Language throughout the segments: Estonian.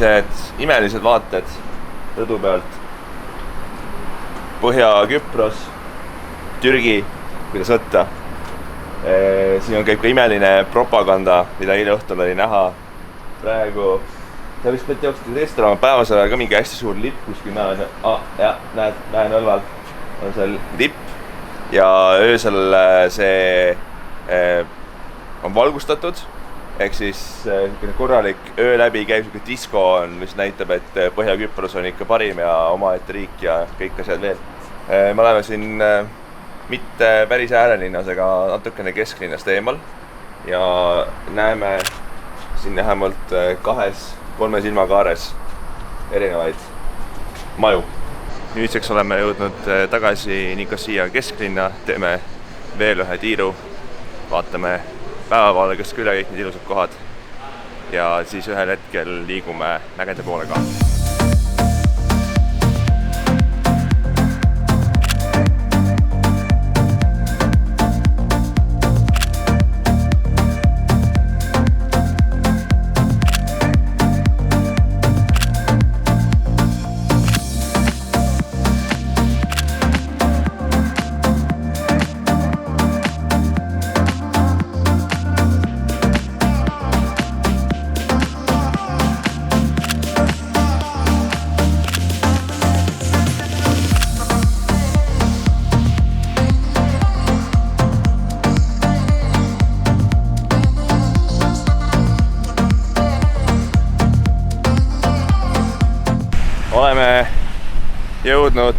sellised imelised vaated rõdu pealt. Põhja-Küpros, Türgi, kuidas võtta. Siin käib ka imeline propaganda, mida eile õhtul oli näha. Praegu, sa vist mõtled jooksite teist olema, päevasel ajal ka mingi hästi suur lipp kuskil näha. Jah, näen õlval on seal lipp ja öösel see on valgustatud. Ehk siis korralik öö läbi käib selline disko on, mis näitab, et Põhja-Küpros on ikka parim ja omaette riik ja kõik asjad veel. Me oleme siin mitte päris äärelinnas ega natukene kesklinnast eemal ja näeme siin vähemalt 2-3 silmakaares erinevaid maju. Nüüdseks oleme jõudnud tagasi Nicosia kesklinna, teeme veel ühe tiiru, vaatame päevavalgest üle kõik need ilusad kohad ja siis ühel hetkel liigume mägede poole ka. Oleme jõudnud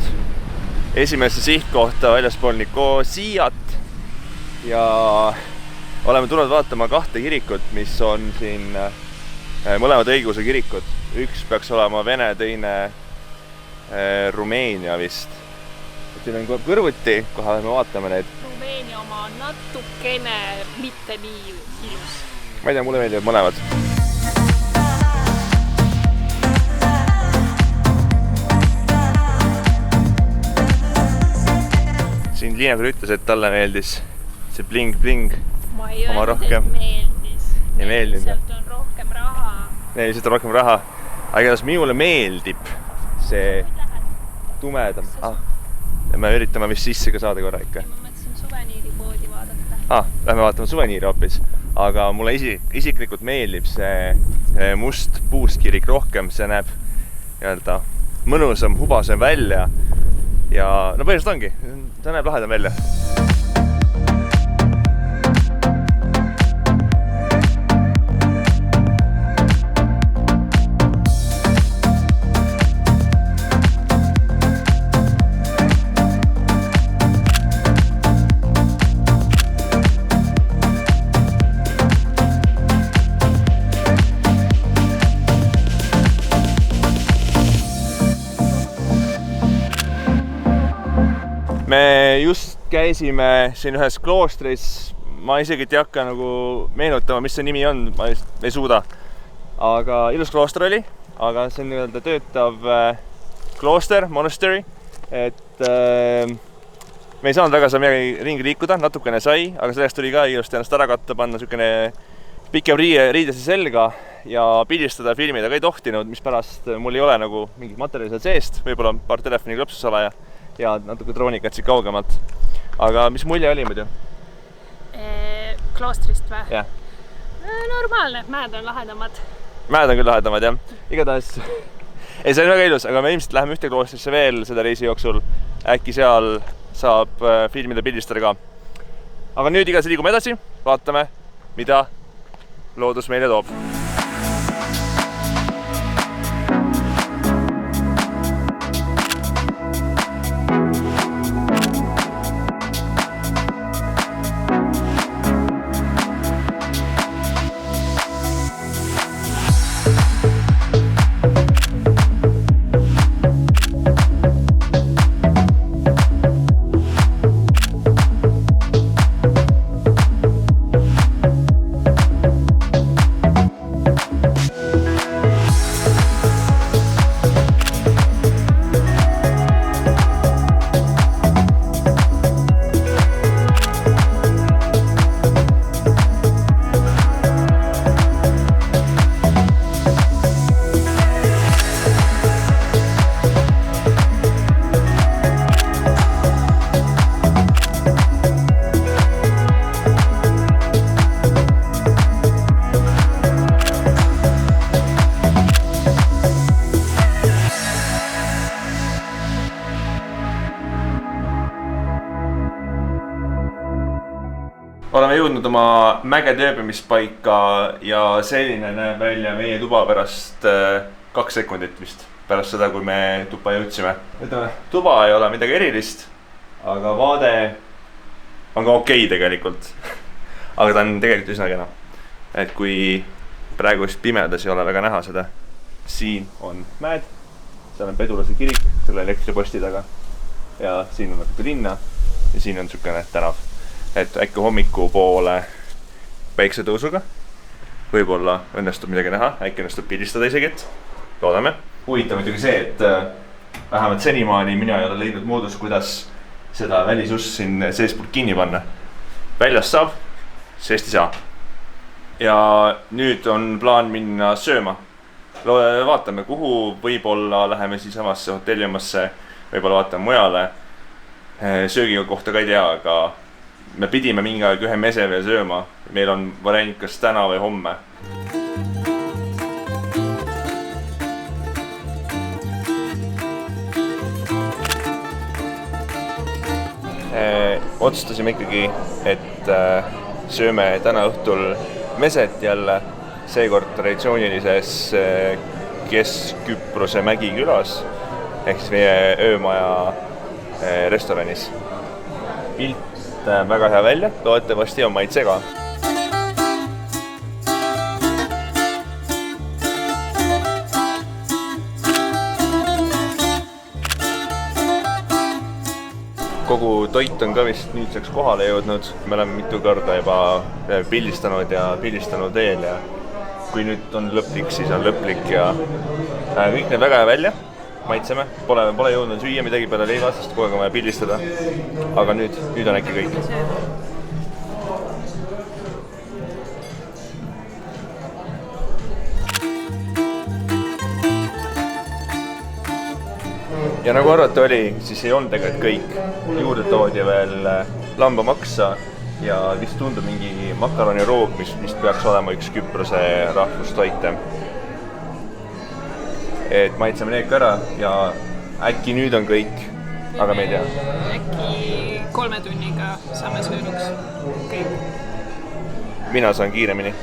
esimesse sihtkohta väljaspool Nicosiat ja oleme tulnud vaatama 2 kirikut, mis on siin mõlemad õigeusu kirikud. Üks peaks olema Vene, teine Rumeenia vist. Siin on kõrvuti, kohe me vaatame neid. Rumeenia oma on natukene mitte nii ilus. Ma ei tea, mulle meeldivad mõlemad. Siin Liina küll ütles, et talle meeldis see bling-bling oma rohkem. Ma ei öelnud, et meeldis. Lihtsalt on rohkem raha. Lihtsalt on rohkem raha. Aga igatahes minule meeldib see tumedam. Me üritame vist sisse ka saada korra ikka. Ma mõtlesin suveniiripoodi vaadata. Lähme vaatame suveniiri hoopis. Aga mulle isiklikult meeldib see must puustkirik rohkem. See näeb mõnusam, hubasem välja. Ja no põhiliselt ongi, ta näeb lahedam välja. Me just käisime siin ühes kloostris, ma isegi ei hakka meenutama, mis see nimi on, ma ei suuda. Aga ilus klooster oli, aga see on töötav klooster, monastery, et me ei saanud väga seal midagi ringi liikuda, natukene sai, aga sellest tuli ka ilusti ennast ära katta, panna niisugune pikem riidesse selga ja pildistada filmida ka ei tohtinud, mis pärast mul ei ole mingit materjali seal seest, võib-olla paar telefoni klõpsusala ja natuke droonikad siit kaugemalt. Aga mis mulje oli muidu? Kloostrist või? Jah. Normaalne, mäed on lahedamad. Mäed on küll lahedamad, jah. Igatahes. Ei, see on väga ilus, aga me ilmselt läheme ühte kloostrisse veel seda reisi jooksul. Äkki seal saab filmida pildistada ka. Aga nüüd igatahes liigume edasi, vaatame, mida loodus meile toob. oleme jõudnud oma mägede ööbimispaika ja selline näeb välja meie tuba pärast 2 sekundit vist. Pärast seda, kui me tuppa jõudsime. Ütleme, tuba ei ole midagi erilist, aga vaade on ka okei tegelikult. Aga ta on tegelikult üsna kena. Et kui praegu just pimedas ei ole väga näha seda, siin on mäed, seal on Pedulase kirik selle elektriposti taga ja siin on natuke linna ja siin on sükene tänav. Et äkki hommiku poole päiksetõusuga võib-olla õnnestub midagi näha, äkki õnnestub pildistada isegi, et loodame. Huvitav muidugi see, et vähemalt senimaani mina ei ole leidnud moodus, kuidas seda välisust siin seespoolt kinni panna. Väljast saab, seest ei saa. Ja nüüd on plaan minna sööma. Vaatame, kuhu võib-olla läheme siis samasse hotellimasse, võib-olla vaatame mujale. Söögiga kohta ka ei tea, aga me pidime mingi aeg ühe mese veel sööma. Meil on variant kas täna või homme. Otsustasime ikkagi, et sööme täna õhtul meset jälle, seekord traditsioonilises Kesk-Küprose Mägikülas ehk siis meie öömaja restoranis. Pilt näeb väga hea välja, loodetavasti on maitse ka. Kogu toit on ka vist nüüdseks kohale jõudnud. Me oleme mitu korda juba pildistanud ja pildistanud veel ja kui nüüd on lõplik, siis on lõplik ja kõik näeb väga hea välja. Maitseme, pole jõudnud süüa midagi peale leiva, sest kogu aeg on vaja pildistada. Aga nüüd on äkki kõik. Ja nagu arvata oli, siis ei olnud tegelikult kõik. Juurde toodi veel lambamaksa ja vist tundub mingi makaroniroog, mis vist peaks olema üks Küprose rahvustoite. Et maitseme need ka ära ja äkki nüüd on kõik, aga me ei tea. Äkki 3 tunniga saame söönuks kõik. Mina saan kiiremini.